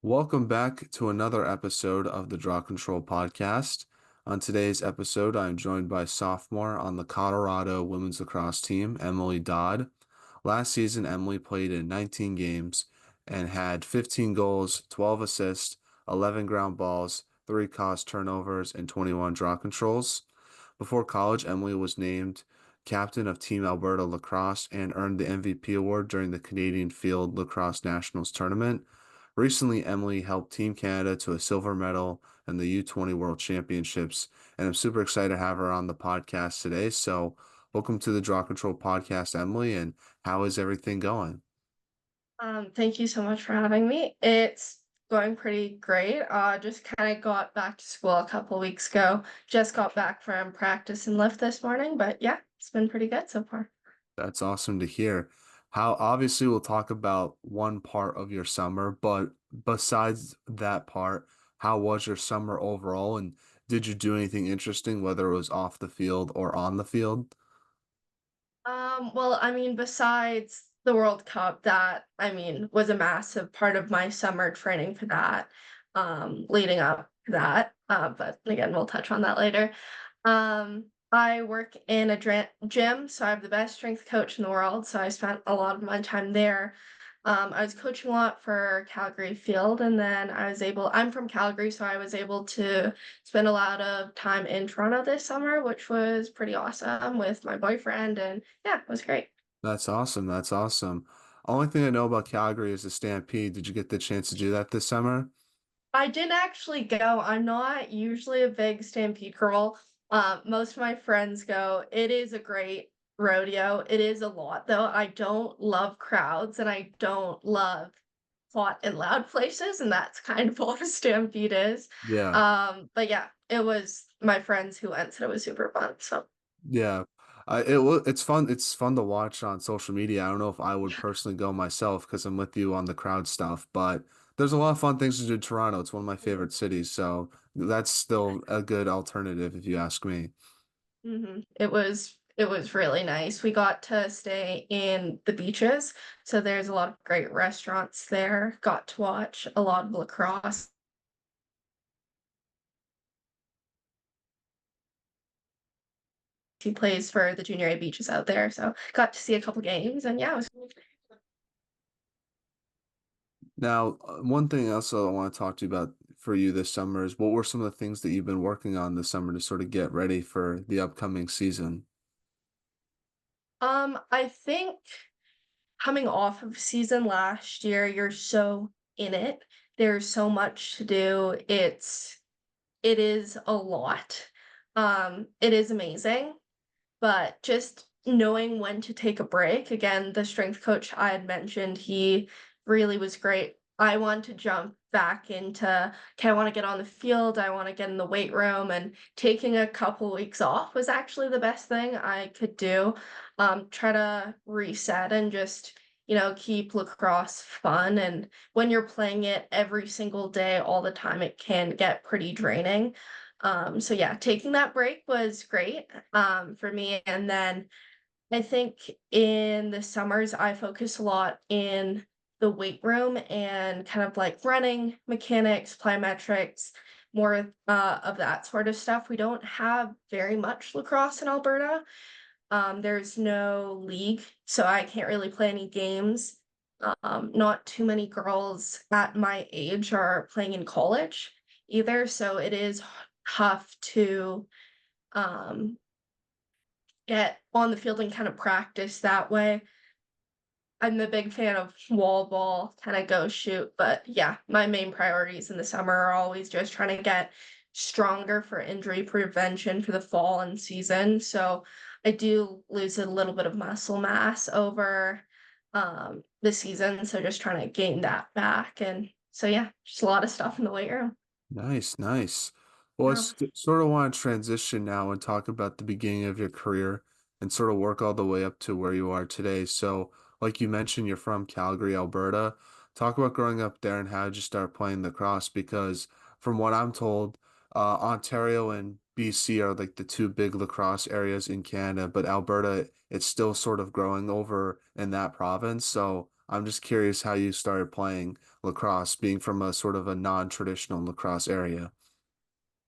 Welcome back to another episode of the Draw Control Podcast. On today's episode, I'm joined by sophomore on the Colorado women's lacrosse team, Emily Dodd. Last season, Emily played in 19 games and had 15 goals, 12 assists, 11 ground balls, 3 caused turnovers, and 21 draw controls. Before college, Emily was named captain of Team Alberta Lacrosse and earned the MVP award during the Canadian Field Lacrosse Nationals tournament. Recently, Emily helped Team Canada to a silver medal in the U20 World Championships, and I'm super excited to have her on the podcast today. So, welcome to the Draw Control Podcast, Emily, and how is everything going? Thank you so much for having me. It's going pretty great. Just kind of got back to school a couple weeks ago. Just got back from practice and lift this morning, but yeah, it's been pretty good so far. That's awesome to hear. How obviously we'll talk about one part of your summer, but besides that part, how was your summer overall, and did you do anything interesting, whether it was off the field or on the field? Well, I mean, besides the World Cup, that was a massive part of my summer training for that, leading up to that. But again, we'll touch on that later. I work in a gym, so I have the best strength coach in the world. So I spent a lot of my time there. I was coaching a lot for Calgary Field, and then I'm from Calgary, so I was able to spend a lot of time in Toronto this summer, which was pretty awesome with my boyfriend, and yeah, it was great. That's awesome. That's awesome. Only thing I know about Calgary is the Stampede. Did you get the chance to do that this summer? I didn't actually go. I'm not usually a big Stampede girl. Most of my friends go. It is a great rodeo. It is a lot, though. I don't love crowds and I don't love hot and loud places, and that's kind of what a Stampede is. Yeah. But yeah, it was my friends who went said it was super fun. So Yeah. It's fun. It's fun to watch on social media. I don't know if I would personally go myself because I'm with you on the crowd stuff, but there's a lot of fun things to do in Toronto. It's one of my favorite cities, so that's still a good alternative if you ask me. it was really nice. We got to stay in the beaches, so there's a lot of great restaurants there. Got to watch a lot of lacrosse. He plays for the junior A beaches out there, so got to see a couple games, and yeah, it was. Now, one thing else I want to talk to you about for you this summer is what were some of the things that you've been working on this summer to sort of get ready for the upcoming season? I think coming off of season last year, you're so in it. There's so much to do. It is a lot. It is amazing, but just knowing when to take a break. Again, the strength coach I had mentioned, he really was great. I want to jump back into, okay, I want to get on the field, I want to get in the weight room, and taking a couple weeks off was actually the best thing I could do. Try to reset and just, keep lacrosse fun. And when you're playing it every single day, all the time, it can get pretty draining. So yeah, taking that break was great for me. And then I think in the summers, I focus a lot in the weight room and kind of like running mechanics, plyometrics, more of that sort of stuff. We don't have very much lacrosse in Alberta. There's no league, so I can't really play any games. Not too many girls at my age are playing in college either, so it is tough to um, get on the field and kind of practice that way. I'm a big fan of wall ball, kind of go shoot, but yeah, my main priorities in the summer are always just trying to get stronger for injury prevention for the fall and season. So I do lose a little bit of muscle mass over the season, so just trying to gain that back. And so yeah, just a lot of stuff in the weight room. Nice, nice. Well, Yeah. sort of want to transition now and talk about the beginning of your career and sort of work all the way up to where you are today. So, like you mentioned, you're from Calgary, Alberta. Talk about growing up there and how did you start playing lacrosse? Because from what I'm told, Ontario and BC are like the two big lacrosse areas in Canada, but Alberta, it's still sort of growing over in that province. So I'm just curious how you started playing lacrosse, being from a sort of a non-traditional lacrosse area.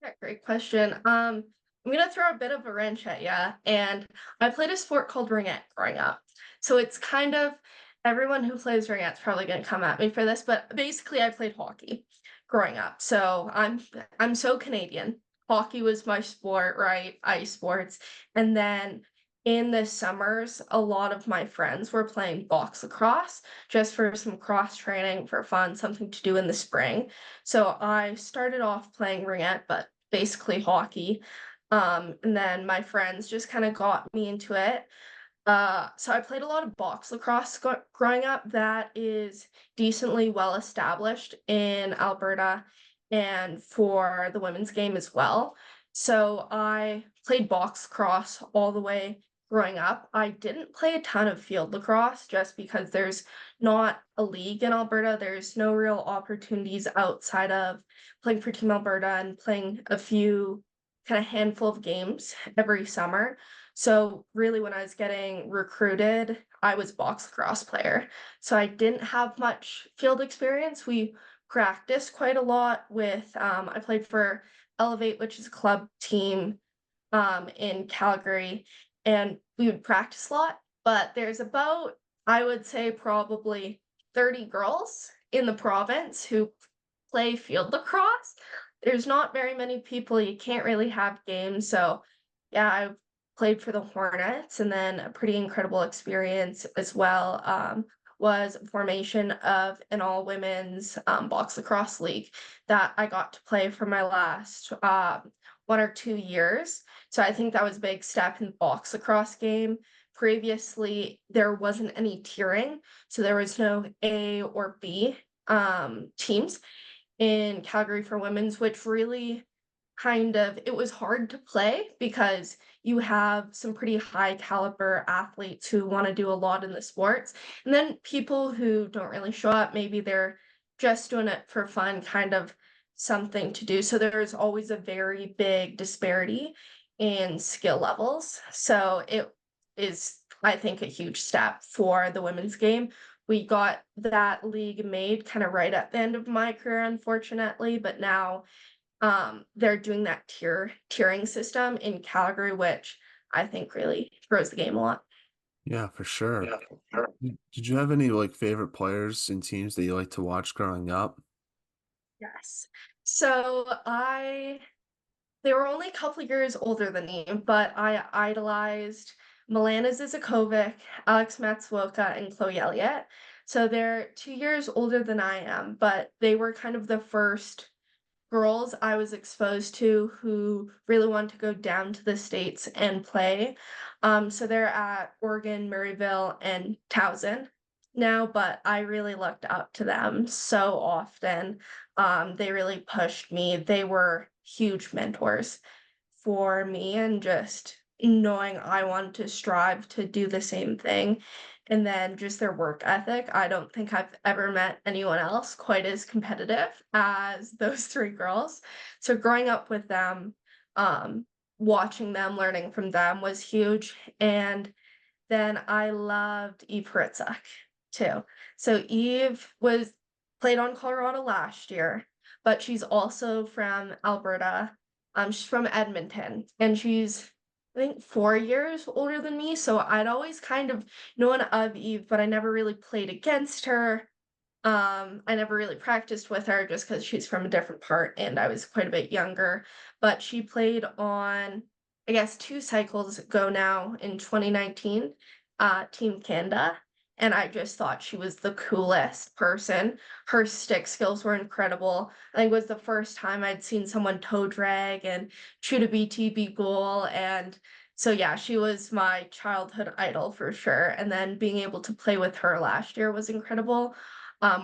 Yeah, great question. I'm gonna throw a bit of a wrench at ya, and I played a sport called ringette growing up. So it's kind of everyone who plays ringette's probably gonna come at me for this, but basically I played hockey growing up. So I'm so Canadian. Hockey was my sport, right? Ice sports. And then in the summers, a lot of my friends were playing box lacrosse just for some cross training for fun, something to do in the spring. So I started off playing ringette, but basically hockey. And then my friends just kind of got me into it. So I played a lot of box lacrosse growing up. That is decently well established in Alberta and for the women's game as well. So I played box lacrosse all the way growing up. I didn't play a ton of field lacrosse just because there's not a league in Alberta. There's no real opportunities outside of playing for Team Alberta and playing a few kind of handful of games every summer. So really when I was getting recruited, I was box lacrosse player. So I didn't have much field experience. We practiced quite a lot with I played for Elevate, which is a club team in Calgary, and we would practice a lot, but there's about, I would say, probably 30 girls in the province who play field lacrosse. There's not very many people, you can't really have games, so yeah, I played for the Hornets, and then a pretty incredible experience as well, was formation of an all-women's, box lacrosse league that I got to play for my last, 1 or 2 years. So I think that was a big step in the box lacrosse game. Previously, there wasn't any tiering, so there was no A or B teams in Calgary for women's, which really kind of it was hard to play because you have some pretty high caliber athletes who want to do a lot in the sports. And then people who don't really show up, maybe they're just doing it for fun, kind of something to do. So there's always a very big disparity in skill levels. So it is, I think, a huge step for the women's game. We got that league made kind of right at the end of my career, unfortunately, but now they're doing that tiering system in Calgary, which I think really grows the game a lot. Yeah, for sure. Yeah, for sure. Did you have any like favorite players and teams that you like to watch growing up? Yes. So they were only a couple years older than me, but I idolized Milana Zizakovic, Alex Matsuoka, and Chloe Elliott. So they're 2 years older than I am, but they were kind of the first girls I was exposed to who really want to go down to the States and play. So they're at Oregon, Maryville, and Towson now, but I really looked up to them so often. They really pushed me. They were huge mentors for me, and just knowing I want to strive to do the same thing. And then just their work ethic. I don't think I've ever met anyone else quite as competitive as those three girls. So growing up with them, um, watching them, learning from them was huge. And then I loved Eve Hritzak too. So Eve was played on Colorado last year, but she's also from Alberta. She's from Edmonton, and she's, I think, 4 years older than me. So I'd always kind of known of Eve, but I never really played against her. I never really practiced with her just because she's from a different part and I was quite a bit younger. But she played on, I guess, 2 cycles ago now in 2019, Team Canada. And I just thought she was the coolest person. Her stick skills were incredible. I think it was the first time I'd seen someone toe drag and shoot a BTB goal. And so, yeah, she was my childhood idol for sure. And then being able to play with her last year was incredible.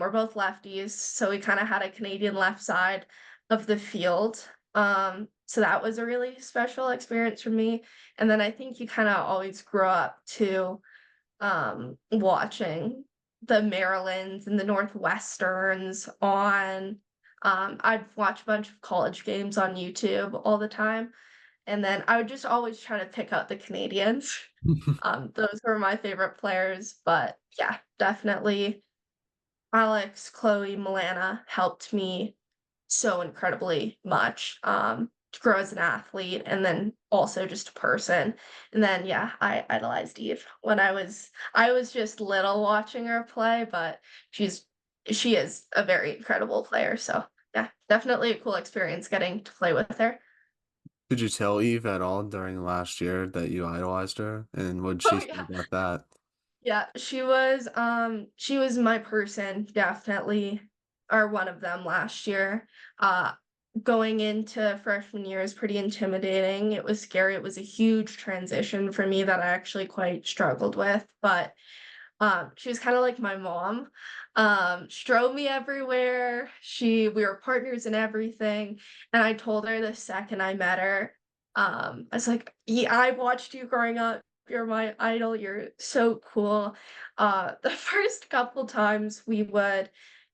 We're both lefties, so we kind of had a Canadian left side of the field. So that was a really special experience for me. And then I think you kind of always grow up to watching the Marylands and the Northwesterns on. I'd watch a bunch of college games on YouTube all the time. And then I would just always try to pick out the Canadians. Those were my favorite players, but yeah, definitely Alex, Chloe, Milana helped me so incredibly much, to grow as an athlete and then also just a person. And then, yeah, I idolized Eve when I was just little watching her play, but she's she is a very incredible player. So yeah, definitely a cool experience getting to play with her. Did you tell Eve at all during last year that you idolized her? And what did Oh she say yeah. about that? Yeah, she was my person, definitely, or one of them last year. Uh, Going into freshman year is pretty intimidating. It was scary. It was a huge transition for me that I actually quite struggled with, but she was kind of like my mom. She drove me everywhere. We were partners in everything. And I told her the second I met her, I was like, yeah, I watched you growing up. You're my idol. You're so cool. The first couple times we would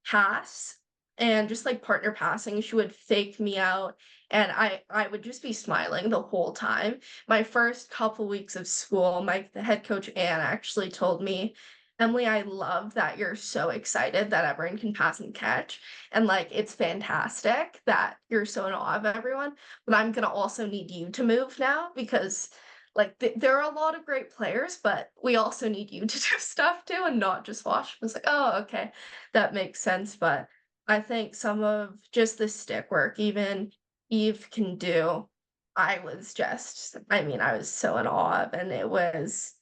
pass and just like partner passing, she would fake me out. And I would just be smiling the whole time. My first couple weeks of school, the head coach Anne actually told me, Emily, I love that you're so excited that everyone can pass and catch. And like, it's fantastic that you're so in awe of everyone. But I'm going to also need you to move now because, like, there are a lot of great players, but we also need you to do stuff too and not just watch. I was like, oh, okay, that makes sense. But I think some of just the stick work, even Eve can do, I mean, I was so in awe of, and it was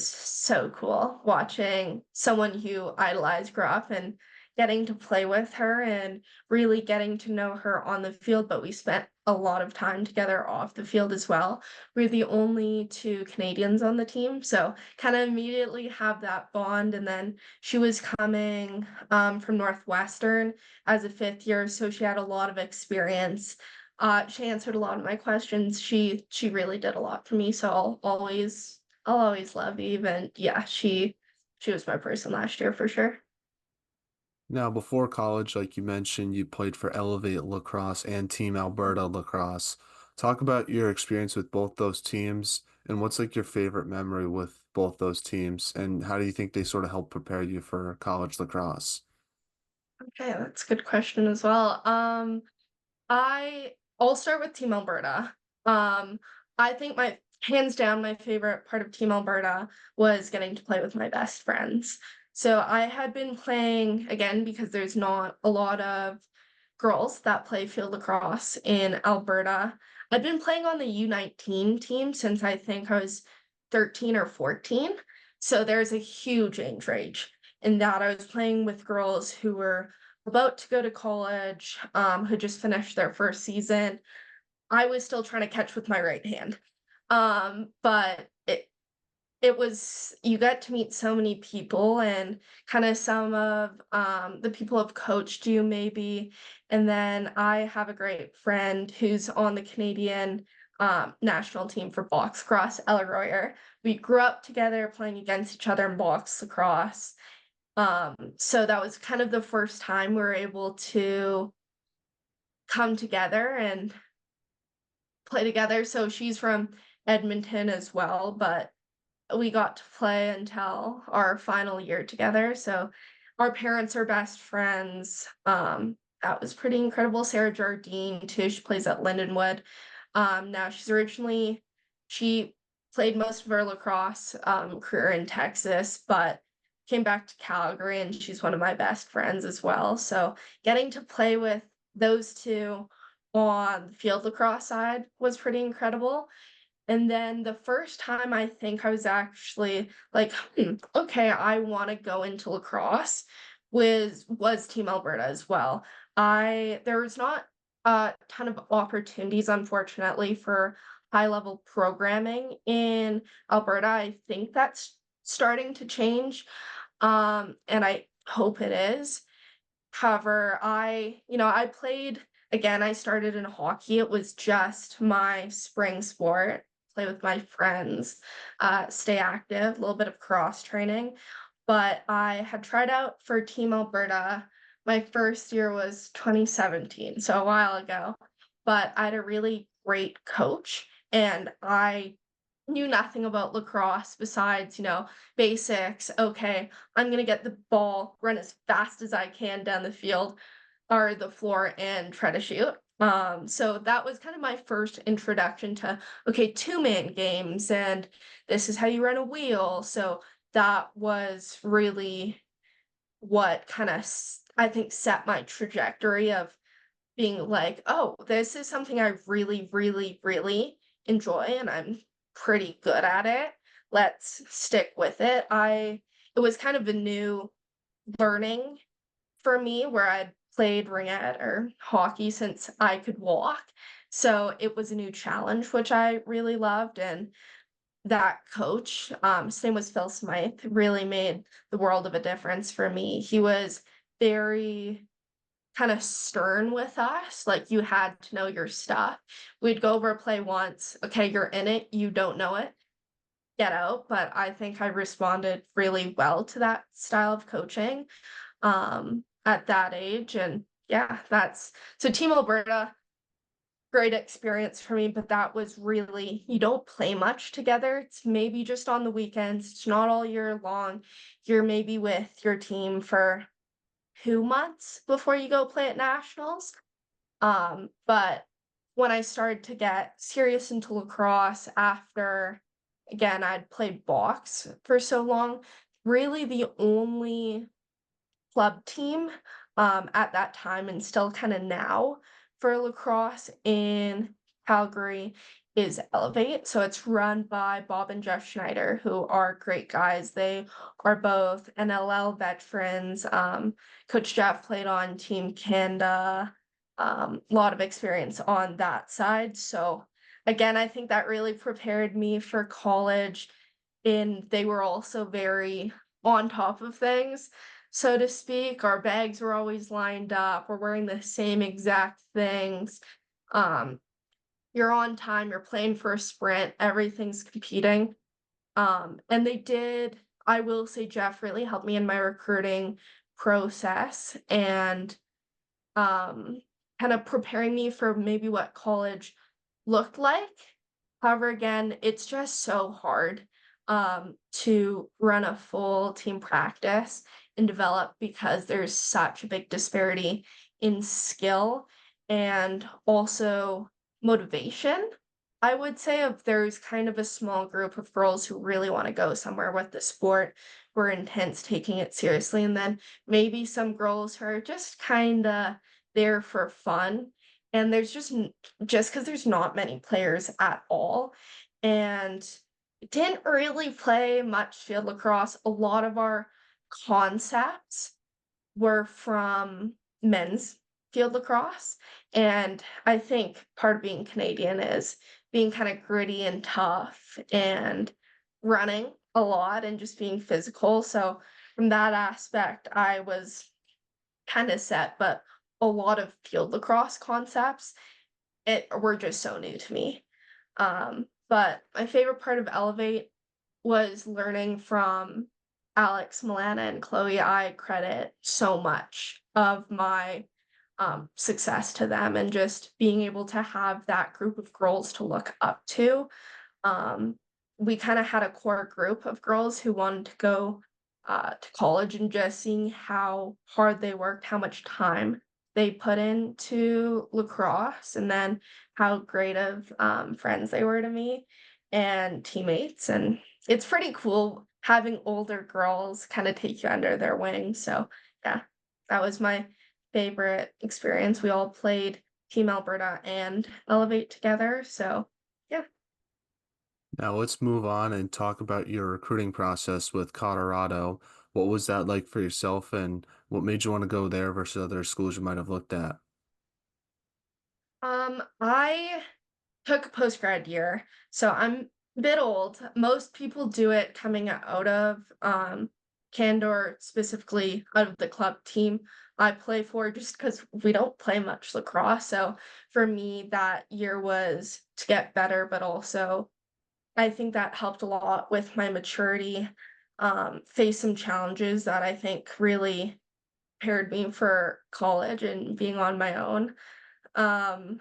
so cool watching someone who idolized grow up and getting to play with her and really getting to know her on the field. But we spent a lot of time together off the field as well. We're the only two Canadians on the team, so kind of immediately have that bond. And then she was coming from Northwestern as a fifth year, so she had a lot of experience. She answered a lot of my questions. She really did a lot for me, so I'll always love Eve, and yeah, she was my person last year for sure. Now, before college, like you mentioned, you played for Elevate Lacrosse and Team Alberta Lacrosse. Talk about your experience with both those teams and what's like your favorite memory with both those teams, and how do you think they sort of help prepare you for college lacrosse? Okay, that's a good question as well. I'll start with Team Alberta. Um, I think my hands down my favorite part of Team Alberta was getting to play with my best friends. So I had been playing again because there's not a lot of girls that play field lacrosse in Alberta. I've been playing on the U19 team since I think I was 13 or 14. So there's a huge age range in that I was playing with girls who were about to go to college, who just finished their first season. I was still trying to catch with my right hand. But it was you get to meet so many people and kind of some of the people have coached you maybe. And then I have a great friend who's on the Canadian national team for box lacrosse, Ella Royer. We grew up together playing against each other in box lacrosse. So that was kind of the first time we were able to come together and play together. So she's from Edmonton as well, but we got to play until our final year together. So our parents are best friends. That was pretty incredible. Sarah Jardine too. She plays at Lindenwood. Now she played most of her lacrosse career in Texas, but came back to Calgary, and she's one of my best friends as well. So getting to play with those two on the field lacrosse side was pretty incredible. And then the first time I think I was actually like, okay, I want to go into lacrosse was Team Alberta as well. I There was not a ton of opportunities, unfortunately, for high level programming in Alberta. I think that's starting to change. And I hope it is. However, I played again, I started in hockey. It was just my spring sport, play with my friends, stay active, a little bit of cross training. But I had tried out for Team Alberta. My first year was 2017, so a while ago. But I had a really great coach, and I knew nothing about lacrosse besides, basics. Okay, I'm gonna get the ball, run as fast as I can down the field or the floor and try to shoot. So that was kind of my first introduction to, okay, two-man games, and this is how you run a wheel. So that was really what kind of, I think, set my trajectory of being like, "Oh, this is something I really, really, really enjoy, and I'm pretty good at it. Let's stick with it." It was kind of a new learning for me where I'd played ringette or hockey since I could walk. So it was a new challenge, which I really loved. And that coach, his name was Phil Smythe, really made the world of a difference for me. He was very kind of stern with us. Like, you had to know your stuff. We'd go over a play once. Okay, you're in it. You don't know it. Get out. But I think I responded really well to that style of coaching at that age. And yeah, that's so Team Alberta, great experience for me, but that was really, you don't play much together. It's maybe just on the weekends. It's not all year long. You're maybe with your team for 2 months before you go play at nationals. But when I started to get serious into lacrosse after, again, I'd played box for so long, really the only club team, at that time and still kinda now for lacrosse in Calgary is Elevate. So it's run by Bob and Jeff Schneider, who are great guys. They are both NLL veterans. Coach Jeff played on Team Canada, lot of experience on that side. So, again, I think that really prepared me for college, and they were also very on top of things, so to speak. Our bags were always lined up. We're wearing the same exact things. Um, you're on time, you're playing for a sprint, everything's competing. And they did, I will say Jeff really helped me in my recruiting process and um, kind of preparing me for maybe what college looked like. However, again, it's just so hard to run a full team practice and develop because there's such a big disparity in skill and also motivation. I would say if there's kind of a small group of girls who really want to go somewhere with the sport, who are intense, taking it seriously, and then maybe some girls who are just kind of there for fun. And there's just because there's not many players at all, and didn't really play much field lacrosse. A lot of our concepts were from men's field lacrosse, and I think part of being Canadian is being kinda gritty and tough and running a lot and just being physical. So from that aspect, I was kinda set, but a lot of field lacrosse concepts, it were just so new to me. But my favorite part of Elevate was learning from Alex, Milana, and Chloe. I credit so much of my success to them and just being able to have that group of girls to look up to. Um, we kind of had a core group of girls who wanted to go to college, and just seeing how hard they worked, how much time they put into lacrosse, and then how great of friends they were to me and teammates. And it's pretty cool having older girls kind of take you under their wing. So, yeah, that was my favorite experience. We all played Team Alberta and Elevate together. So, yeah. Now let's move on and talk about your recruiting process with Colorado. What was that like for yourself, and what made you want to go there versus other schools you might have looked at? I took a post-grad year, so I'm a bit old. Most people do it coming out of Candor, specifically out of the club team I play for, just because we don't play much lacrosse. So for me, that year was to get better, but also I think that helped a lot with my maturity, face some challenges that I think really prepared me for college and being on my own. Um,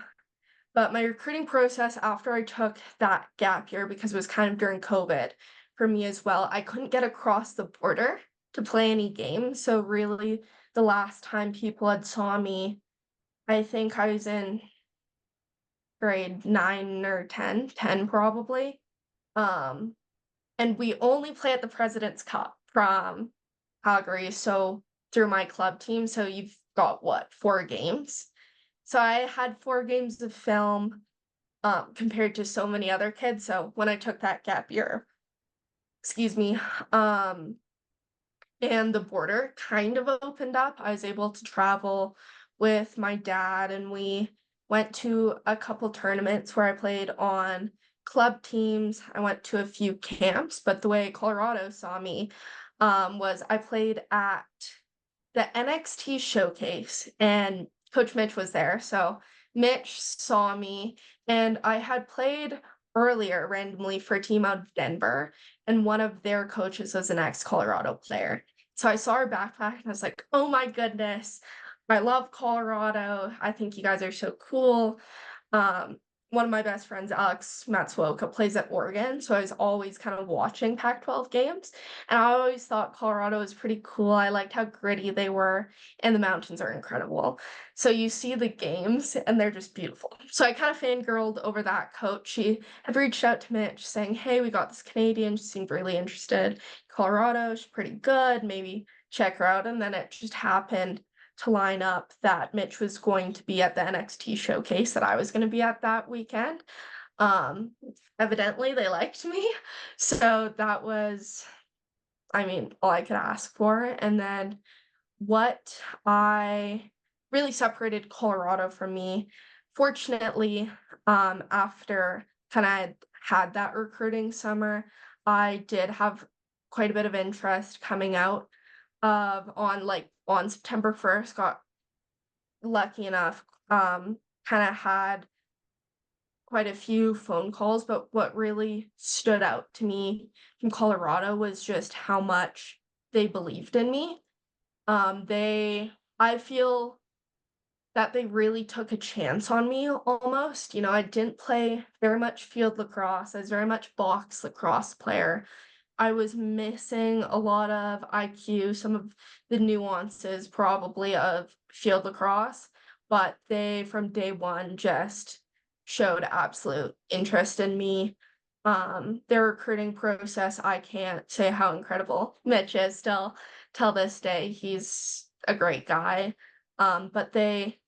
But my recruiting process after I took that gap year, because it was kind of during COVID for me as well, I couldn't get across the border to play any games. So really the last time people had saw me, I think I was in grade 9 or 10 probably. Um, and we only play at the President's Cup from Calgary, so through my club team, so you've got what, 4 games? So I had 4 games of film, compared to so many other kids, so when I took that gap year, excuse me, um, and the border kind of opened up, I was able to travel with my dad, and we went to a couple tournaments where I played on club teams. I went to a few camps, but the way Colorado saw me, was I played at the NXT showcase, and Coach Mitch was there. So Mitch saw me, and I had played earlier randomly for a team out of Denver, and one of their coaches was an ex-Colorado player. So I saw her backpack and I was like, "Oh my goodness, I love Colorado. I think you guys are so cool." Um, One of my best friends, Alex Matsuoka, plays at Oregon, so I was always kind of watching Pac-12 games, and I always thought Colorado was pretty cool. I liked how gritty they were, and the mountains are incredible. So you see the games, and they're just beautiful. So I kind of fangirled over that coach. She had reached out to Mitch saying, "Hey, we got this Canadian. She seemed really interested. Colorado, she's pretty good. Maybe check her out." And then it just happened to line up that Mitch was going to be at the NXT showcase that I was gonna be at that weekend. Um, Evidently they liked me, so that was, I mean, all I could ask for. And then what I really separated Colorado from me, fortunately, after kinda had that recruiting summer, I did have quite a bit of interest coming out of on September 1st, got lucky enough, kinda had quite a few phone calls, but what really stood out to me from Colorado was just how much they believed in me. I feel that they really took a chance on me almost. You know, I didn't play very much field lacrosse. I was very much box lacrosse player. I was missing a lot of IQ, some of the nuances probably of field lacrosse, but they from day one just showed absolute interest in me. Their recruiting process, I can't say how incredible Mitch is still till this day. He's a great guy. But they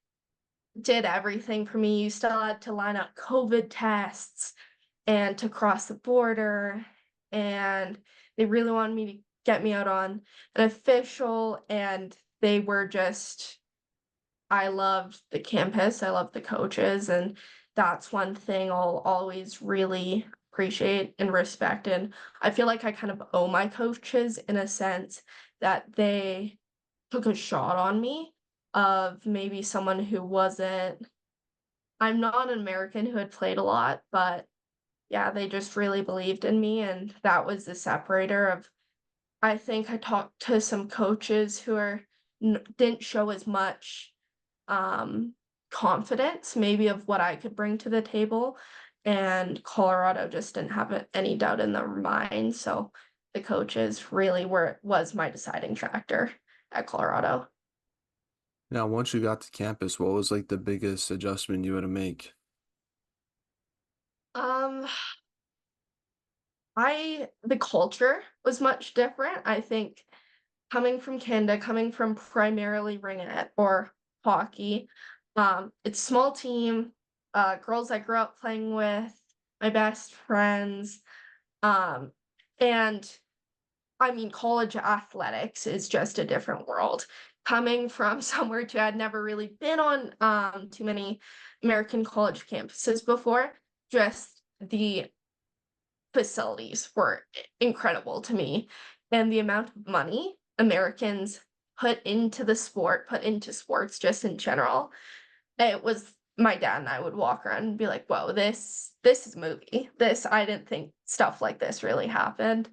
did everything for me. You still had to line up COVID tests and to cross the border, and they really wanted me to get me out on an official, and they were just, I loved the campus, I loved the coaches, and that's one thing I'll always really appreciate and respect. And I feel like I kind of owe my coaches in a sense that they took a shot on me of maybe someone who wasn't, I'm not an American who had played a lot, but yeah, they just really believed in me, and that was the separator of, I think I talked to some coaches who didn't show as much um confidence maybe of what I could bring to the table, and Colorado just didn't have any doubt in their mind. So the coaches really was my deciding factor at Colorado. Now, once you got to campus, what was like the biggest adjustment you had to make? Um I The culture was much different. I think coming from Canada, coming from primarily ringette or hockey, it's small team, girls I grew up playing with, my best friends, um, and I mean, college athletics is just a different world. Coming from somewhere to I'd never really been on too many American college campuses before, just the facilities were incredible to me, and the amount of money Americans put into sports just in general, it was, my dad and I would walk around and be like, "Whoa, this is a movie. This, I didn't think stuff like this really happened."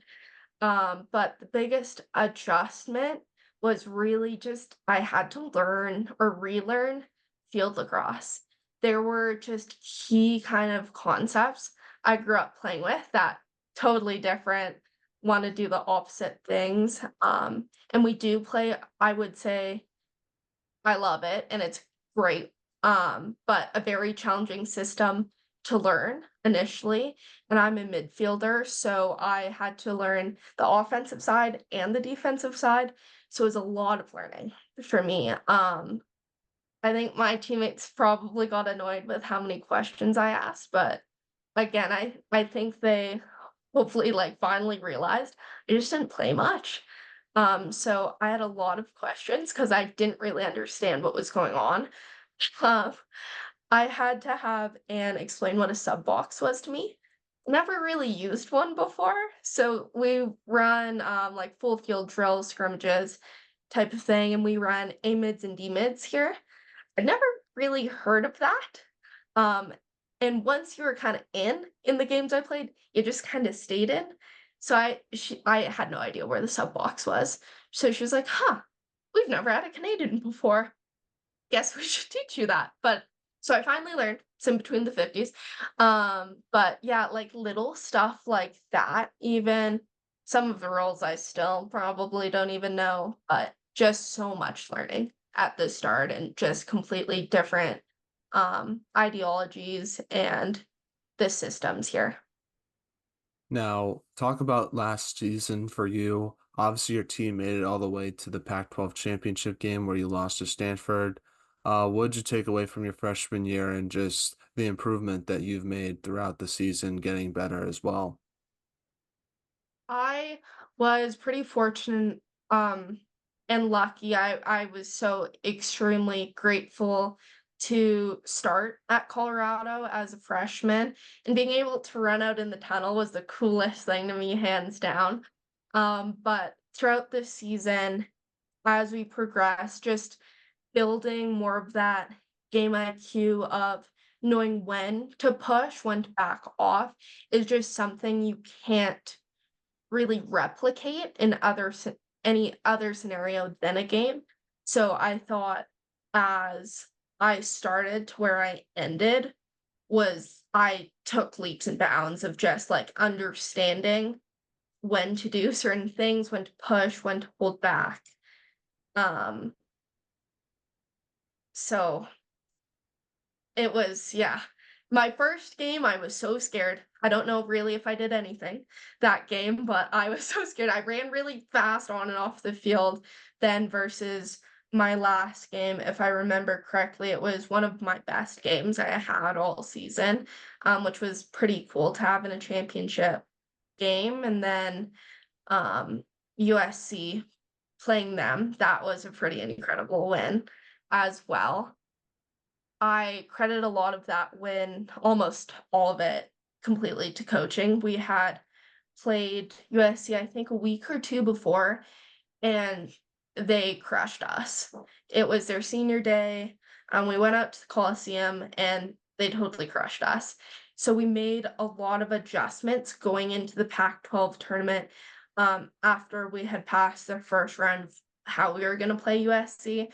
But the biggest adjustment was really just I had to learn or relearn field lacrosse. there were just key kind of concepts I grew up playing with that totally different, wanna do the opposite things, and we do play, I would say I love it, and it's great, but a very challenging system to learn initially, and I'm a midfielder, so I had to learn the offensive side and the defensive side, so it was a lot of learning for me. I think my teammates probably got annoyed with how many questions I asked, but again, I think they hopefully, like, finally realized I just didn't play much. So I had a lot of questions because I didn't really understand what was going on. Um, I had to have Anne explain what a sub box was to me. Never really used one before, so we run, like, full field drill scrimmages type of thing, and we run A mids and D mids here. I'd never really heard of that. Um, and once you were kinda in the games I played, you just kinda stayed in. So I had no idea where the sub box was. So she was like, "Huh, we've never had a Canadian before. Guess we should teach you that." But so I finally learned. It's in between the 50s. But yeah, like little stuff like that, even some of the rules I still probably don't even know, but just so much learning at the start and just completely different ideologies and the systems here. Now, talk about last season for you. Obviously, your team made it all the way to the Pac-12 championship game where you lost to Stanford. What did you take away from your freshman year and just the improvement that you've made throughout the season, getting better as well? I was pretty fortunate, and lucky. I was so extremely grateful to start at Colorado as a freshman, and being able to run out in the tunnel was the coolest thing to me, hands down. But throughout the season, as we progressed, just building more of that game IQ of knowing when to push, when to back off is just something you can't really replicate in any other scenario than a game. So I thought as I started to where I ended was I took leaps and bounds of just, like, understanding when to do certain things, when to push, when to hold back. Um, so it was, yeah. My first game, I was so scared. I don't know really if I did anything that game, but I was so scared. I ran really fast on and off the field then versus my last game. If I remember correctly, it was one of my best games I had all season, which was pretty cool to have in a championship game. And then USC playing them, that was a pretty incredible win as well. I credit a lot of that win, almost all of it, completely to coaching. We had played USC, I think, a week or 2 before, and they crushed us. It was their senior day, and we went out to the Coliseum, and they totally crushed us. So we made a lot of adjustments going into the Pac-12 tournament, after we had passed the first round of how we were gonna play USC.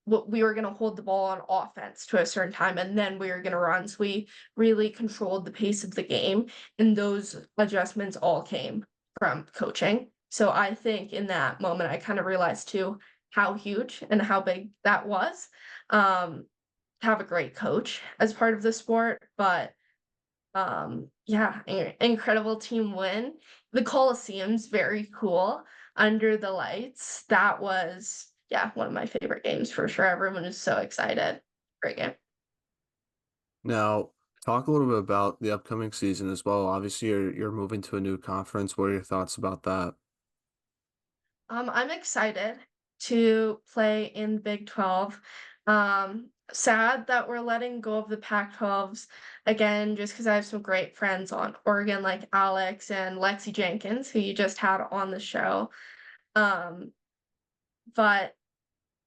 We were gonna hold the ball on offense to a certain time, and then we were gonna run, so we really controlled the pace of the game, and those adjustments all came from coaching. So I think in that moment, I kind of realized too how huge and how big that was, to have a great coach as part of the sport. But yeah, incredible team win. The Coliseum's very cool under the lights. That was, yeah, one of my favorite games for sure. Everyone is so excited. Great game. Now, talk a little bit about the upcoming season as well. Obviously, you're moving to a new conference. What are your thoughts about that? I'm excited to play in Big 12. Sad that we're letting go of the Pac-12s again, just because I have some great friends on Oregon, like Alex and Lexi Jenkins, who you just had on the show. Um, but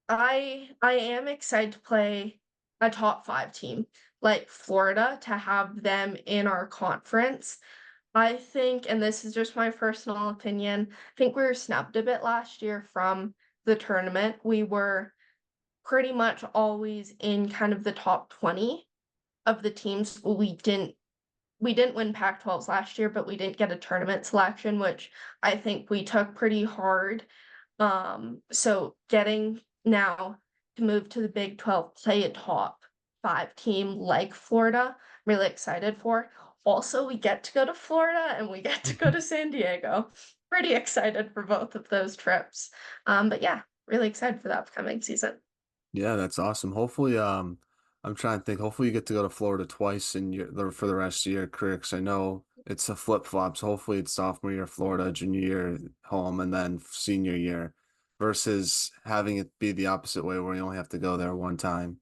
I am excited to play a top 5 team like Florida, to have them in our conference. I think, and this is just my personal opinion, I think we were snubbed a bit last year from the tournament. We were pretty much always in kind of the top 20, of the teams, we didn't win Pac-12s last year, but we didn't get a tournament selection, which I think we took pretty hard. So getting now to move to the Big 12, play a top 5 team like Florida, I'm really excited for. Also, we get to go to Florida and we get to go to San Diego. Pretty excited for both of those trips. But yeah, really excited for the upcoming season. Yeah, that's awesome. Hopefully, I'm trying to think. Hopefully, you get to go to Florida twice in for the rest of your career. Because I know it's a flip flop. So hopefully, it's sophomore year Florida, junior year home, and then senior year, versus having it be the opposite way where you only have to go there one time.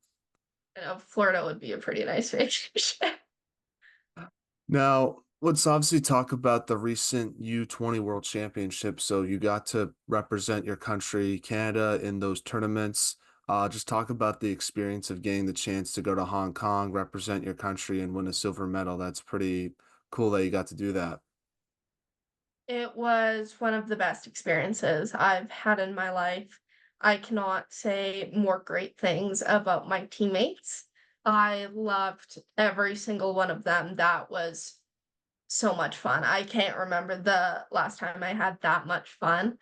You know, Florida would be a pretty nice vacation. Now, let's obviously talk about the recent U20 World Championships. So you got to represent your country, Canada, in those tournaments. Just talk about the experience of getting the chance to go to Hong Kong, represent your country, and win a silver medal. That's pretty cool that you got to do that. It was one of the best experiences I've had in my life. I cannot say more great things about my teammates. I loved every single one of them. That was so much fun. I can't remember the last time I had that much fun,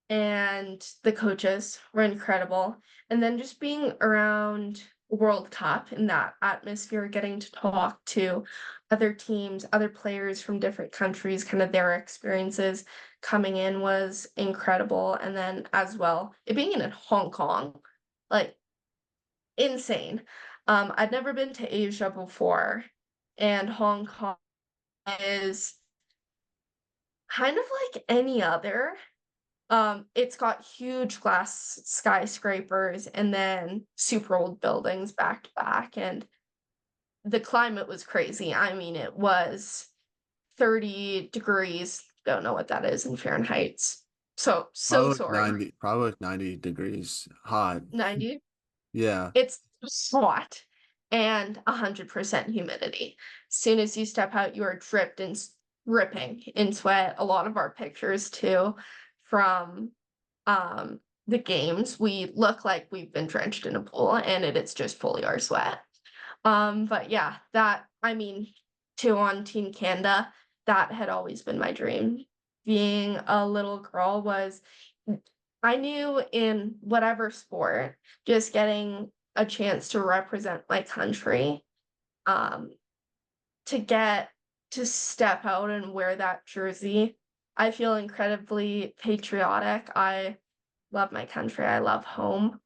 and the coaches were incredible. And then just being around World Cup in that atmosphere, getting to talk to other teams, other players from different countries, kind of their experiences coming in was incredible. And then as well, it being in Hong Kong, like insane. I'd never been to Asia before, and Hong Kong is kind of like any other. It's got huge glass skyscrapers and then super old buildings back to back, and the climate was crazy. I mean, it was 30 degrees. Don't know what that is in Fahrenheit. So sorry. Probably like 90 degrees hot. 90. Yeah. It's hot and 100% humidity. Soon as you step out, you are dripped and dripping in sweat. A lot of our pictures too from the games, we look like we've been drenched in a pool and it is just fully our sweat. But yeah, that I mean, too on Team Canada, that had always been my dream. Being a little girl was I knew in whatever sport, just getting a chance to represent my country, um, to get to step out and wear that jersey, I feel incredibly patriotic. I love my country. I love home.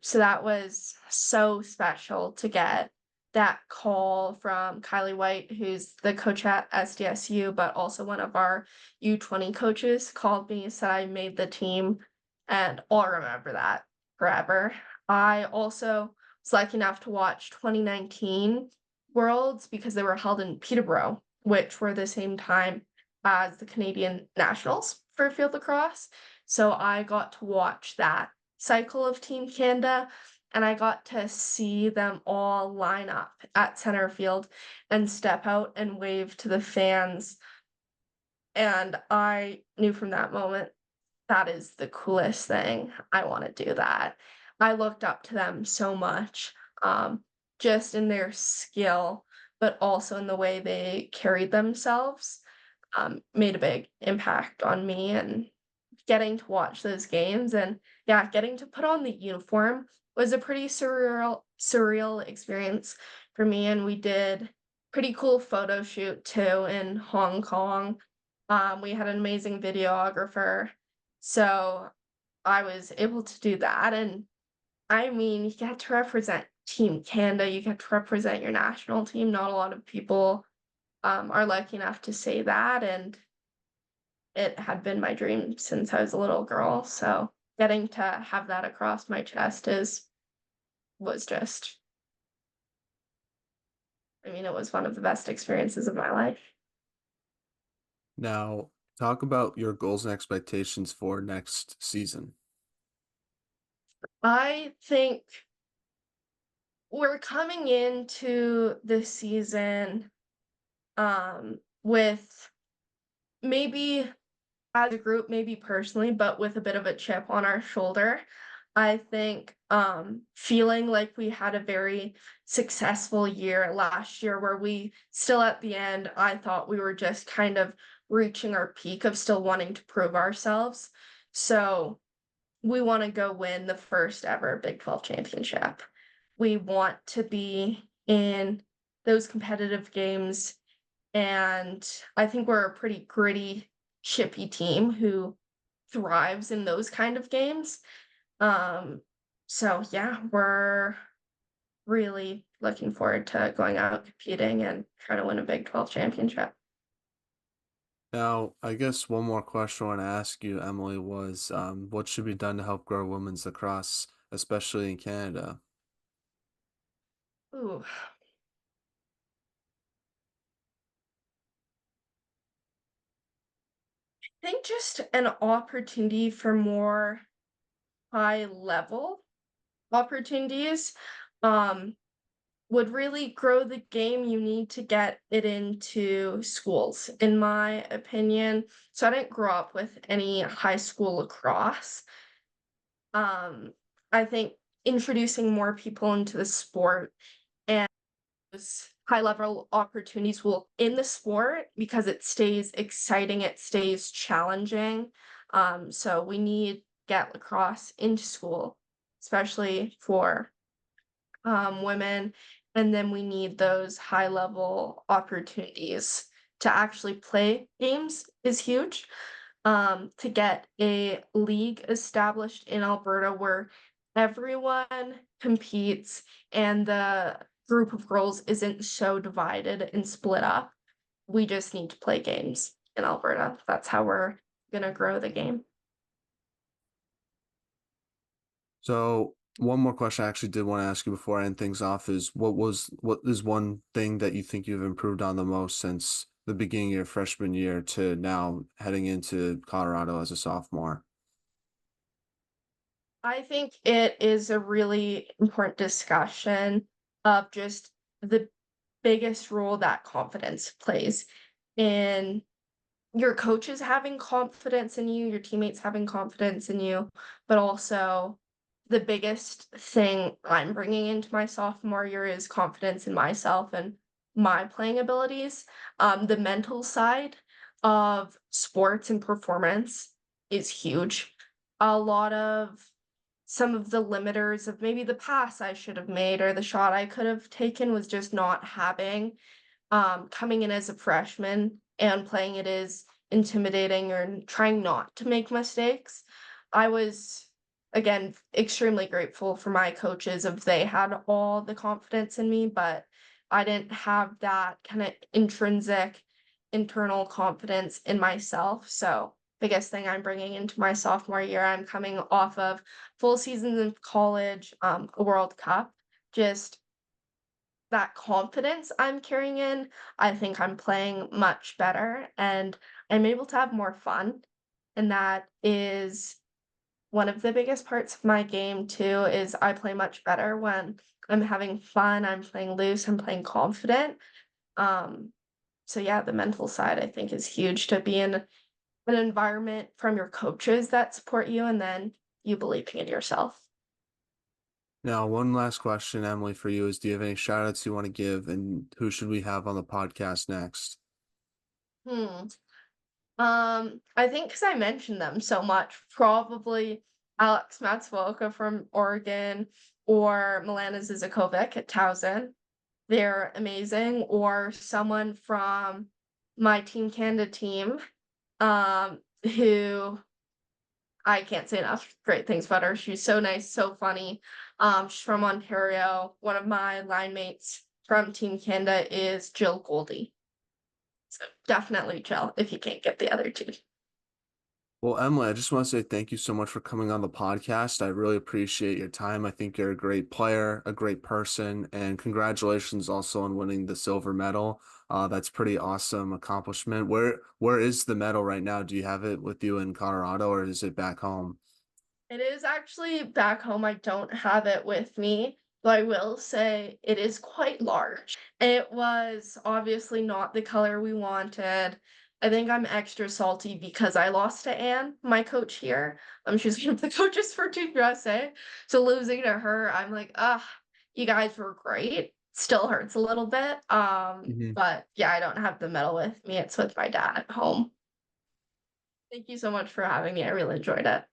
So that was so special to get that call from Kylie White, who's the coach at SDSU, but also one of our U20 coaches, called me, said I made the team, and I'll remember that forever. I also was lucky enough to watch 2019 Worlds because they were held in Peterborough, which were the same time as the Canadian Nationals for field lacrosse. So I got to watch that cycle of Team Canada, and I got to see them all line up at center field and step out and wave to the fans. And I knew from that moment that is the coolest thing. I want to do that. I looked up to them so much, just in their skill, but also in the way they carried themselves, made a big impact on me, and getting to watch those games and yeah, getting to put on the uniform was a pretty surreal experience for me, and we did pretty cool photo shoot too in Hong Kong. We had an amazing videographer, so I was able to do that, and I mean, you get to represent Team Canada, you get to represent your national team. Not a lot of people are lucky enough to say that, and it had been my dream since I was a little girl, so getting to have that across my chest is was just I mean, it was one of the best experiences of my life. Now, talk about your goals and expectations for next season. I think we're coming into the season, with maybe as a group, maybe personally, but with a bit of a chip on our shoulder. I think, feeling like we had a very successful year last year where we still at the end, I thought we were just kind of reaching our peak of still wanting to prove ourselves. So we want to go win the first ever Big 12 championship. We want to be in those competitive games. And I think we're a pretty gritty, chippy team who thrives in those kind of games. Um, so yeah, we're really looking forward to going out competing and trying to win a Big 12 championship. Now, I guess one more question I want to ask you, Emily, was what should be done to help grow women's lacrosse, especially in Canada? Ooh, I think just an opportunity for more high level opportunities um, would really grow the game. You need to get it into schools, in my opinion. So I didn't grow up with any high school lacrosse. Um, I think introducing more people into the sport and those high level opportunities will in the sport because it stays exciting, it stays challenging. So we need get lacrosse into school, especially for women, and then we need those high level opportunities to actually play games is huge. To get a league established in Alberta where everyone competes and the group of girls isn't so divided and split up. We just need to play games in Alberta. That's how we're gonna grow the game. So, one more question I actually did want to ask you before I end things off is what is one thing that you think you've improved on the most since the beginning of your freshman year to now heading into Colorado as a sophomore? I think it is a really important discussion of just the biggest role that confidence plays in your coaches having confidence in you, your teammates having confidence in you, but also the biggest thing I'm bringing into my sophomore year is confidence in myself and my playing abilities. The mental side of sports and performance is huge. A lot of some of the limiters of maybe the pass I should have made or the shot I could have taken was just not having coming in as a freshman and playing it is intimidating or trying not to make mistakes. I was, again, extremely grateful for my coaches of they had all the confidence in me, but I didn't have that kind of intrinsic internal confidence in myself. So biggest thing I'm bringing into my sophomore year, I'm coming off of full seasons in college, a World Cup, just that confidence I'm carrying in, I think I'm playing much better and I'm able to have more fun. And that is one of the biggest parts of my game too, is I play much better when I'm having fun, I'm playing loose, I'm playing confident. Um, so yeah, the mental side I think is huge to be in an environment from your coaches that support you and then you believing in yourself. Now, one last question, Emily, for you is do you have any shout outs you want to give and who should we have on the podcast next? Hmm. I think because I mentioned them so much, probably Alex Matsuoka from Oregon or Milana Zizakovic at Towson. They're amazing. Or someone from my Team Canada team, who I can't say enough great things about her. She's so nice, so funny. She's from Ontario. One of my line mates from Team Canada is Jill Goldie. So definitely Jill if you can't get the other two. Well, Emily, I just want to say thank you so much for coming on the podcast. I really appreciate your time. I think you're a great player, a great person, and congratulations also on winning the silver medal. That's pretty awesome accomplishment. Where is the medal right now? Do you have it with you in Colorado or is it back home? It is actually back home. I don't have it with me, but I will say it is quite large. It was obviously not the color we wanted. I think I'm extra salty because I lost to Anne, my coach here. She's one of the coaches for Team USA. So losing to her, I'm like, ah, you guys were great. Still hurts a little bit. Mhm. But yeah, I don't have the medal with me. It's with my dad at home. Thank you so much for having me. I really enjoyed it.